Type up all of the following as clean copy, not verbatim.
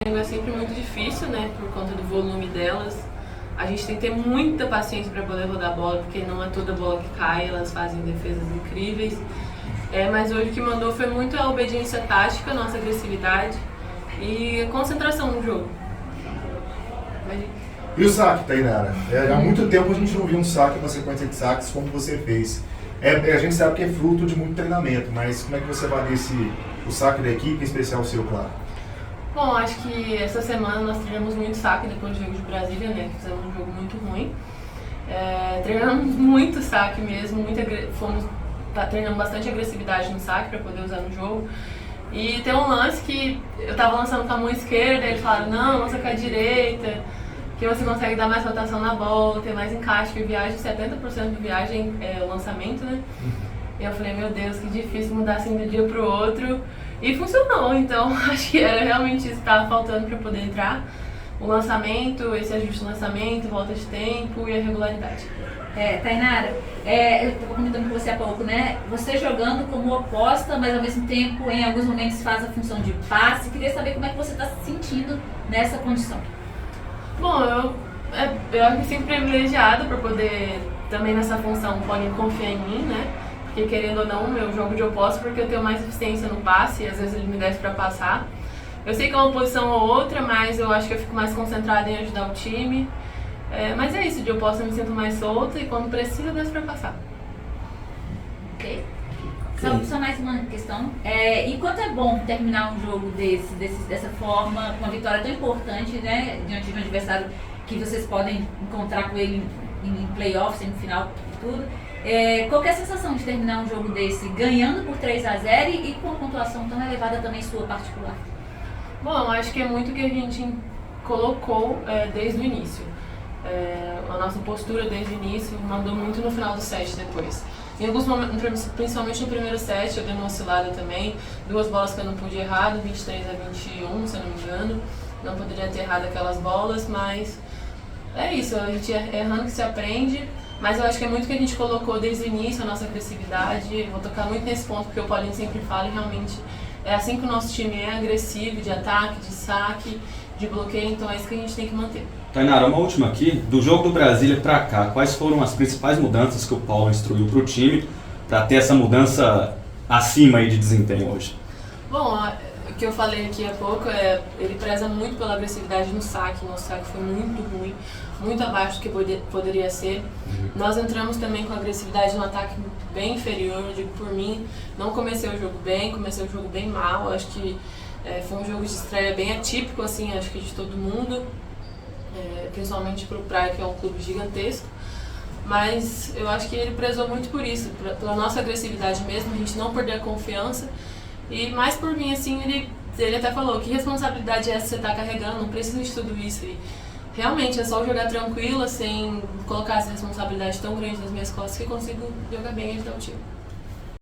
É sempre muito difícil, né, por conta do volume delas. A gente tem que ter muita paciência para poder rodar a bola, porque não é toda bola que cai, elas fazem defesas incríveis. Mas hoje o que mandou foi muito a obediência tática, nossa agressividade e a concentração no jogo. E o saque, Tainara? Há muito tempo a gente não viu um saque, uma sequência de saques como você fez. A gente sabe que é fruto de muito treinamento, mas como é que você avalia o saque da equipe, em especial o seu, claro? Bom, acho que essa semana nós treinamos muito saque depois do jogo de Brasília, né? Fizemos um jogo muito ruim. Treinamos muito saque mesmo, treinando bastante agressividade no saque para poder usar no jogo. E tem um lance que eu tava lançando com a mão esquerda, e eles falaram, não, lança com a direita, que você consegue dar mais rotação na bola, ter mais encaixe, que viagem, 70% de viagem é o lançamento, né? E eu falei, meu Deus, que difícil mudar assim de um dia pro outro. E funcionou, então acho que era realmente isso que estava faltando para poder entrar. O lançamento, esse ajuste no lançamento, volta de tempo e a regularidade. Tainara, eu estava comentando com você há pouco, né? Você jogando como oposta, mas ao mesmo tempo, em alguns momentos, faz a função de passe. Queria saber como é que você está se sentindo nessa condição. Bom, eu acho que sempre privilegiada por poder, também nessa função, o Paulinho confiar em mim, né? Porque querendo ou não, eu jogo de oposta porque eu tenho mais eficiência no passe e às vezes ele me desce para passar. Eu sei que é uma posição ou outra, mas eu acho que eu fico mais concentrada em ajudar o time. Mas é isso, de oposta eu me sinto mais solta e quando precisa eu desço para passar. Ok? Só mais uma questão. E quanto é bom terminar um jogo dessa forma, com uma vitória tão importante, né? Diante de um adversário que vocês podem encontrar com ele em playoffs, semifinal e tudo. Qual que é a sensação de terminar um jogo desse ganhando por 3-0 e com uma pontuação tão elevada também sua particular? Bom, eu acho que é muito o que a gente colocou desde o início. A nossa postura desde o início mandou muito no final do set depois. Em alguns momentos, principalmente no primeiro set, eu dei uma oscilada também. 2 bolas que eu não pude errar, do 23-21, se eu não me engano. Não poderia ter errado aquelas bolas, mas é isso, a gente errando que se aprende. Mas eu acho que é muito o que a gente colocou desde o início, a nossa agressividade. Vou tocar muito nesse ponto, porque o Paulinho sempre fala e realmente é assim que o nosso time é agressivo, de ataque, de saque, de bloqueio, então é isso que a gente tem que manter. Tainara, uma última aqui. Do jogo do Brasília para cá, quais foram as principais mudanças que o Paulo instruiu para o time para ter essa mudança acima aí de desempenho hoje? Bom, o que eu falei aqui há pouco ele preza muito pela agressividade no saque. Nosso saque foi muito ruim, muito abaixo do que poderia ser. Nós entramos também com agressividade no ataque bem inferior, eu digo por mim. Não comecei o jogo bem, comecei o jogo bem mal. Acho que foi um jogo de estreia bem atípico, assim, acho que de todo mundo. Principalmente para o Praia, que é um clube gigantesco. Mas eu acho que ele prezou muito por isso, pela nossa agressividade mesmo, a gente não perder a confiança. E mais por mim, assim, ele até falou, que responsabilidade é essa que você está carregando, não precisa de tudo isso. E realmente é só jogar tranquila, sem colocar essa responsabilidade tão grande nas minhas costas, que eu consigo jogar bem e ajudar o time.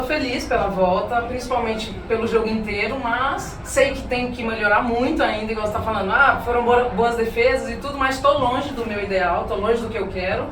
Estou feliz pela volta, principalmente pelo jogo inteiro, mas sei que tem que melhorar muito ainda, igual você está falando, foram boas defesas e tudo, mas estou longe do meu ideal, estou longe do que eu quero.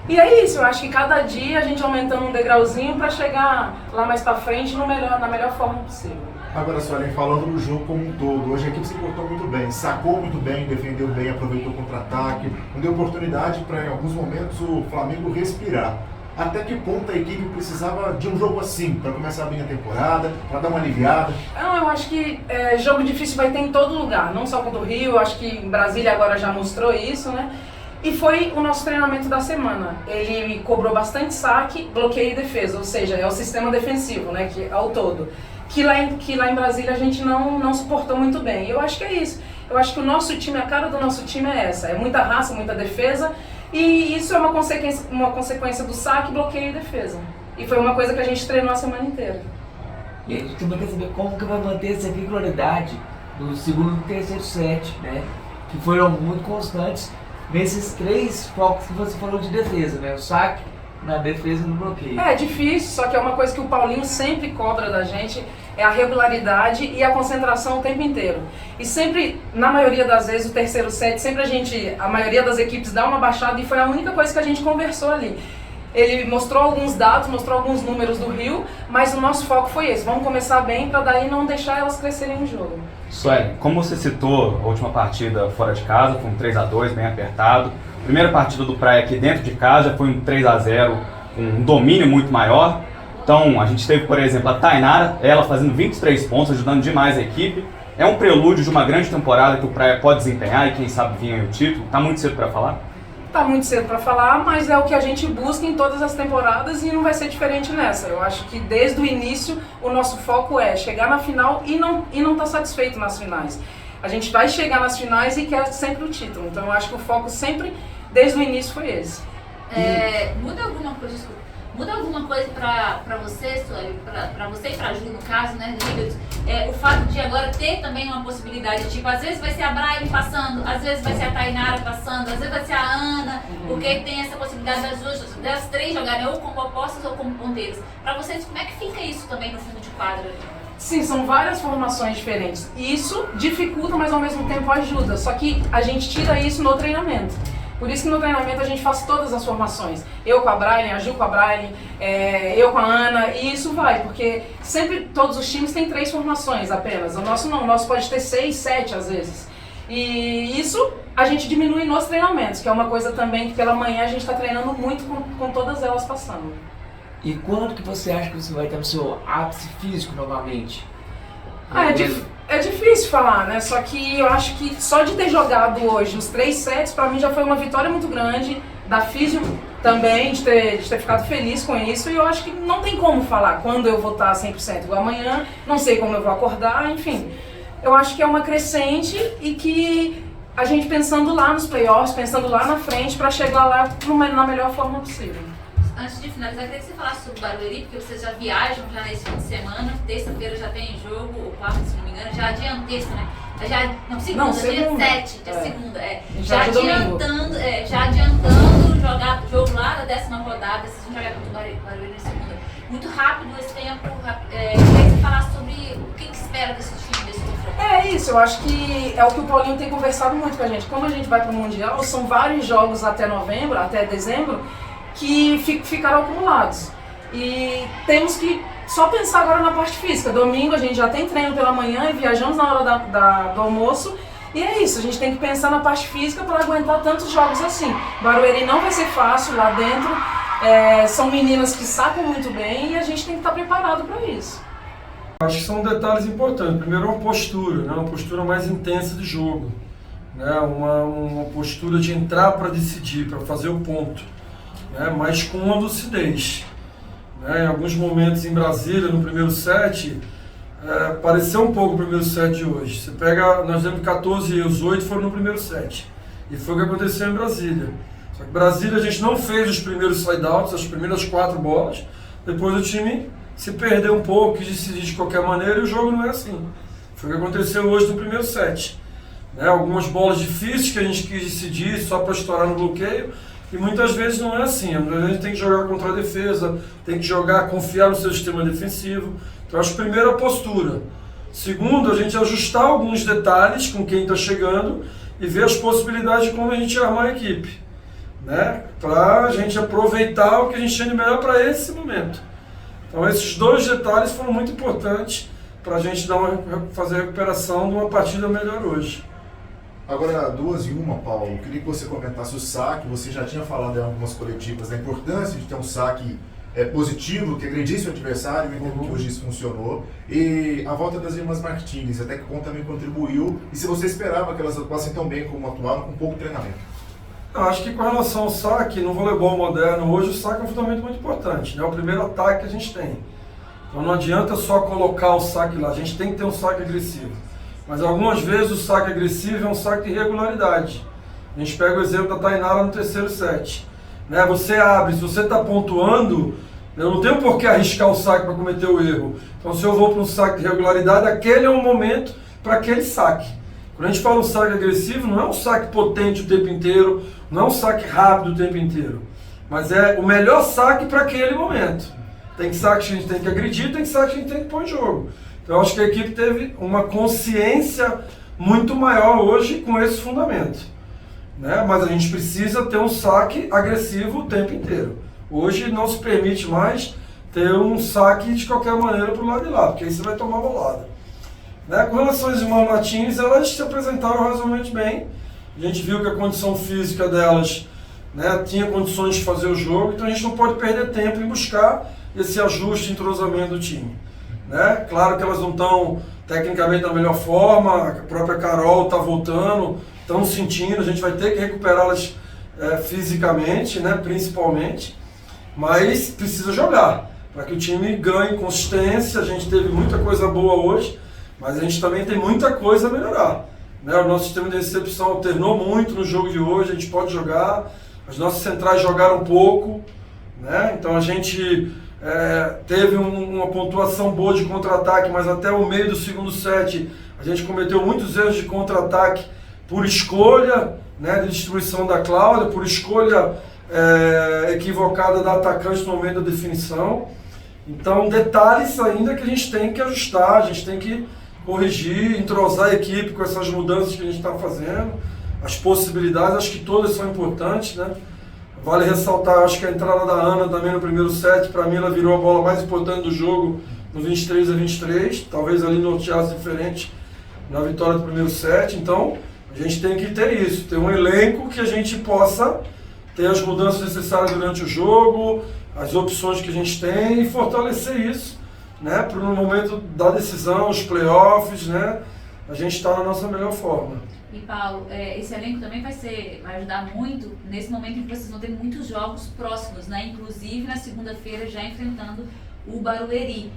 E é isso, eu acho que cada dia a gente aumentando um degrauzinho para chegar lá mais para frente na melhor forma possível. Agora, Suelen, falando do jogo como um todo, hoje a equipe se portou muito bem, sacou muito bem, defendeu bem, aproveitou o contra-ataque, não deu oportunidade para, em alguns momentos, o Flamengo respirar. Até que ponto a equipe precisava de um jogo assim, para começar bem a temporada, para dar uma aliviada? Não, eu acho que jogo difícil vai ter em todo lugar, não só contra o Rio, eu acho que Brasília agora já mostrou isso, né? E foi o nosso treinamento da semana. Ele cobrou bastante saque, bloqueio e defesa, ou seja, é o sistema defensivo, né, que ao todo. Que lá em Brasília a gente não suportou muito bem. E eu acho que é isso. Eu acho que o nosso time, a cara do nosso time é essa. É muita raça, muita defesa. E isso é uma consequência do saque, bloqueio e defesa. E foi uma coisa que a gente treinou a semana inteira. E a gente também quer saber como que vai manter essa regularidade no segundo e terceiro set, né? Que foram muito constantes nesses 3 focos que você falou de defesa, né? O saque, na defesa e no bloqueio. É difícil, só que é uma coisa que o Paulinho sempre cobra da gente, é a regularidade e a concentração o tempo inteiro. E sempre, na maioria das vezes, o terceiro set, sempre a maioria das equipes dá uma baixada e foi a única coisa que a gente conversou ali. Ele mostrou alguns dados, mostrou alguns números do Rio, mas o nosso foco foi esse. Vamos começar bem para daí não deixar elas crescerem no jogo. Sueli, como você citou, a última partida fora de casa foi um 3-2, bem apertado. Primeira partida do Praia aqui dentro de casa foi um 3-0, um domínio muito maior. Então, a gente teve, por exemplo, a Tainara, ela fazendo 23 pontos, ajudando demais a equipe. É um prelúdio de uma grande temporada que o Praia pode desempenhar e quem sabe vir aí o título. Tá muito cedo para falar? Tá muito cedo para falar, mas é o que a gente busca em todas as temporadas e não vai ser diferente nessa. Eu acho que desde o início o nosso foco é chegar na final e não tá satisfeito nas finais. A gente vai chegar nas finais e quer sempre o título. Então eu acho que o foco sempre, desde o início, foi esse. Muda alguma coisa, desculpa. Muda alguma coisa pra você, Sueli, pra você e pra Ju, no caso, né, o fato de agora ter também uma possibilidade, tipo, às vezes vai ser a Braille passando, às vezes vai ser a Tainara passando, às vezes vai ser a Ana, porque tem essa possibilidade das três jogarem ou como opostas ou como ponteiros. Pra vocês, como é que fica isso também no fundo de quadra? Sim, são várias formações diferentes. Isso dificulta, mas ao mesmo tempo ajuda. Só que a gente tira isso no treinamento. Por isso que no treinamento a gente faz todas as formações. Eu com a Braille, a Ju com a Braille, eu com a Ana, e isso vai, porque sempre todos os times têm 3 formações apenas. O nosso não, o nosso pode ter 6, 7 às vezes. E isso a gente diminui nos treinamentos, que é uma coisa também que pela manhã a gente está treinando muito com todas elas passando. E quando que você acha que você vai estar no seu ápice físico novamente? É difícil falar, né? Só que eu acho que só de ter jogado hoje os 3 sets, pra mim já foi uma vitória muito grande. Da físio também, de ter ficado feliz com isso. E eu acho que não tem como falar quando eu vou estar 100%. Igual amanhã, não sei como eu vou acordar, enfim. Eu acho que é uma crescente e que a gente pensando lá nos playoffs, pensando lá na frente pra chegar lá na melhor forma possível. Antes de finalizar, eu queria que você falasse sobre o Barueri, porque vocês já viajam já nesse fim de semana. Terça-feira já tem jogo, ou quarta, se não me engano, já adianta terça, né? Segunda, dia 7, dia segunda. Já adiantando jogar jogo lá da 10ª rodada, vocês vão jogar contra o Barueri na segunda. Muito rápido esse tempo, queria que você falasse sobre o que espera desse time, desse confronto. É isso, eu acho que é o que o Paulinho tem conversado muito com a gente. Como a gente vai para o Mundial, são vários jogos até novembro, até dezembro, que ficaram acumulados. E temos que só pensar agora na parte física. Domingo a gente já tem treino pela manhã e viajamos na hora do almoço. E é isso, a gente tem que pensar na parte física para aguentar tantos jogos assim. Barueri não vai ser fácil lá dentro. São meninas que sacam muito bem e a gente tem que estar preparado para isso. Acho que são detalhes importantes. Primeiro, uma postura, né? Uma postura mais intensa de jogo, né? Uma postura de entrar para decidir, para fazer o ponto, né? Mas com uma lucidez, né? Em alguns momentos em Brasília, no primeiro set, pareceu um pouco o primeiro set de hoje. Você pega, nós demos 14 e os 8 foram no primeiro set. E foi o que aconteceu em Brasília. Só que em Brasília a gente não fez os primeiros side-outs, as primeiras 4 bolas. Depois o time se perdeu um pouco, quis decidir de qualquer maneira e o jogo não é assim. Foi o que aconteceu hoje no primeiro set, né? Algumas bolas difíceis que a gente quis decidir só para estourar no bloqueio e muitas vezes não é assim. A gente tem que jogar contra a defesa, tem que jogar, confiar no seu sistema defensivo. Então acho que primeiro a postura. Segundo, a gente ajustar alguns detalhes com quem está chegando e ver as possibilidades de como a gente armar a equipe, né? Para a gente aproveitar o que a gente tem de melhor para esse momento. Então esses 2 detalhes foram muito importantes para a gente fazer a recuperação de uma partida melhor hoje. Agora, 2 e 1, Paulo, eu queria que você comentasse o saque. Você já tinha falado em algumas coletivas da importância de ter um saque positivo, que agredisse o adversário, eu entendo que hoje isso funcionou. E a volta das irmãs Martins, até que ponto também contribuiu, e se você esperava que elas atuassem tão bem como atuaram, com pouco treinamento. Eu acho que com relação ao saque, no voleibol moderno, hoje o saque é um fundamento muito importante, né? É o primeiro ataque que a gente tem. Então não adianta só colocar o saque lá, a gente tem que ter um saque agressivo. Mas algumas vezes o saque agressivo é um saque de irregularidade. A gente pega o exemplo da Tainara no terceiro set, né? Você abre, se você está pontuando, eu não tenho por que arriscar o saque para cometer o erro. Então se eu vou para um saque de irregularidade, aquele é um momento para aquele saque. Quando a gente fala um saque agressivo, não é um saque potente o tempo inteiro, não é um saque rápido o tempo inteiro, mas é o melhor saque para aquele momento. Tem saque que a gente tem que agredir, tem saque que a gente tem que pôr em jogo. Então eu acho que a equipe teve uma consciência muito maior hoje com esse fundamento, né? Mas a gente precisa ter um saque agressivo o tempo inteiro. Hoje não se permite mais ter um saque de qualquer maneira para o lado de lá, porque aí você vai tomar bolada. Né? Com relação às irmãs Martins, elas se apresentaram razoavelmente bem. A gente viu que a condição física delas, né, tinha condições de fazer o jogo, então a gente não pode perder tempo em buscar esse ajuste, entrosamento do time. Né? Claro que elas não estão tecnicamente da melhor forma, a própria Carol está voltando, estão sentindo, a gente vai ter que recuperá-las fisicamente, né, principalmente, mas precisa jogar para que o time ganhe consistência. A gente teve muita coisa boa hoje, mas a gente também tem muita coisa a melhorar. Né? O nosso sistema de recepção alternou muito no jogo de hoje, a gente pode jogar, as nossas centrais jogaram pouco, né? Então a gente teve uma pontuação boa de contra-ataque, mas até o meio do segundo set a gente cometeu muitos erros de contra-ataque por escolha, né, de distribuição da Cláudia, por escolha equivocada da atacante no momento da definição. Então, detalhes ainda que a gente tem que ajustar, a gente tem que corrigir, entrosar a equipe com essas mudanças que a gente está fazendo, as possibilidades, acho que todas são importantes, né? Vale ressaltar, acho que a entrada da Ana também no primeiro set, para mim ela virou a bola mais importante do jogo no 23-23, talvez ali norteasse diferente na vitória do primeiro set. Então, a gente tem que ter isso, ter um elenco que a gente possa ter as mudanças necessárias durante o jogo, as opções que a gente tem e fortalecer isso, né, para no momento da decisão, os playoffs, né, a gente está na nossa melhor forma. E Paulo, esse elenco também vai ajudar muito nesse momento em que vocês vão ter muitos jogos próximos, né, inclusive na segunda-feira já enfrentando o Barueri.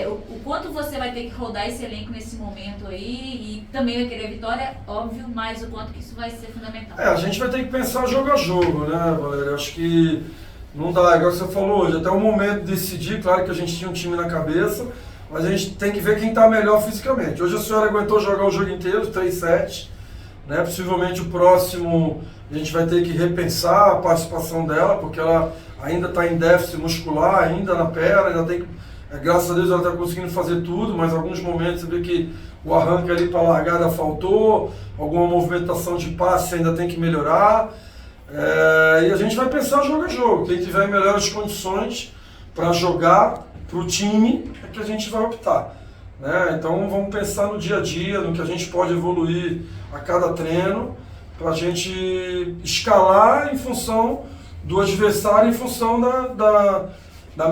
O quanto você vai ter que rodar esse elenco nesse momento aí, e também vai querer a vitória, óbvio, mas o quanto que isso vai ser fundamental. A gente vai ter que pensar jogo a jogo, né, Valéria? Acho que não dá, igual você falou hoje, até o momento de decidir, claro que a gente tinha um time na cabeça, mas a gente tem que ver quem está melhor fisicamente. Hoje a senhora aguentou jogar o jogo inteiro, 3 sets, né? Possivelmente o próximo a gente vai ter que repensar a participação dela, porque ela ainda está em déficit muscular, ainda na perna, ainda tem que... Graças a Deus ela está conseguindo fazer tudo, mas em alguns momentos você vê que o arranque ali para a largada faltou, alguma movimentação de passe ainda tem que melhorar. E a gente vai pensar jogo a jogo. Quem tiver melhores condições para jogar para o time é que a gente vai optar. Né? Então vamos pensar no dia a dia, no que a gente pode evoluir a cada treino, para a gente escalar em função do adversário, em função da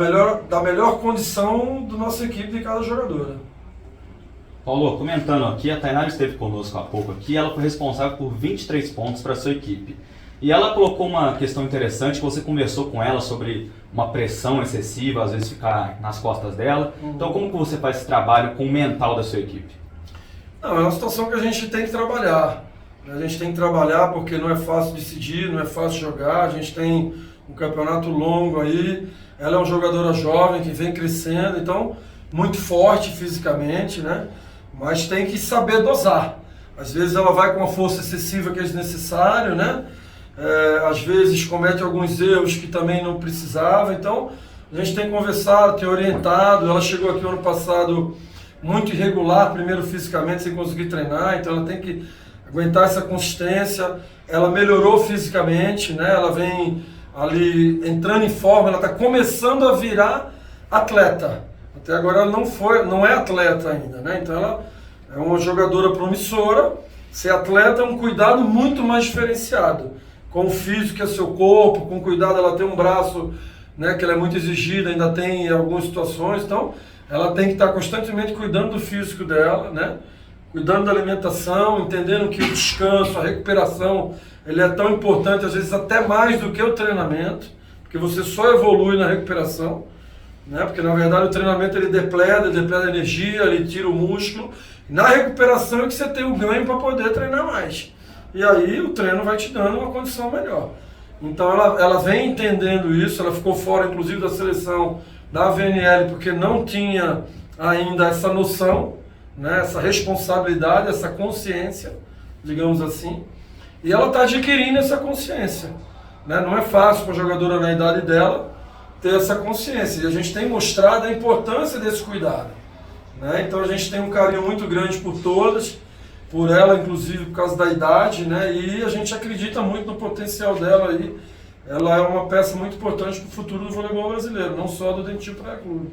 melhor condição da nossa equipe de cada jogadora. Paulo, comentando aqui, a Tainara esteve conosco há pouco aqui, ela foi responsável por 23 pontos para a sua equipe. E ela colocou uma questão interessante, que você conversou com ela sobre uma pressão excessiva, às vezes ficar nas costas dela. Então como que você faz esse trabalho com o mental da sua equipe? Não, é uma situação que a gente tem que trabalhar. A gente tem que trabalhar porque não é fácil decidir, não é fácil jogar, a gente tem um campeonato longo aí. Ela é uma jogadora jovem que vem crescendo, então muito forte fisicamente, né? Mas tem que saber dosar. Às vezes ela vai com uma força excessiva que é desnecessário, né? Às vezes comete alguns erros que também não precisava, então a gente tem conversado, tem orientado. Ela chegou aqui ano passado muito irregular, primeiro fisicamente, sem conseguir treinar, então ela tem que aguentar essa consistência. Ela melhorou fisicamente, né? Ela vem ali entrando em forma, ela está começando a virar atleta. Até agora ela não é atleta ainda, né? Então ela é uma jogadora promissora. Ser atleta é um cuidado muito mais diferenciado. Com o físico que é seu corpo, com cuidado, ela tem um braço, né, que ela é muito exigida, ainda tem em algumas situações, então ela tem que estar constantemente cuidando do físico dela, né? Cuidando da alimentação, entendendo que o descanso, a recuperação, ele é tão importante, às vezes até mais do que o treinamento, porque você só evolui na recuperação, né? Porque na verdade o treinamento ele depleta energia, ele tira o músculo, e na recuperação é que você tem o ganho para poder treinar mais. E aí o treino vai te dando uma condição melhor. Então ela vem entendendo isso, ela ficou fora inclusive da seleção da VNL porque não tinha ainda essa noção, né, essa responsabilidade, essa consciência, digamos assim, e ela está adquirindo essa consciência. Né? Não é fácil para a jogadora na idade dela ter essa consciência, e a gente tem mostrado a importância desse cuidado. Né? Então a gente tem um carinho muito grande por todas, por ela inclusive por causa da idade, né? E a gente acredita muito no potencial dela aí, ela é uma peça muito importante para o futuro do voleibol brasileiro, não só do Dentil Praia Clube.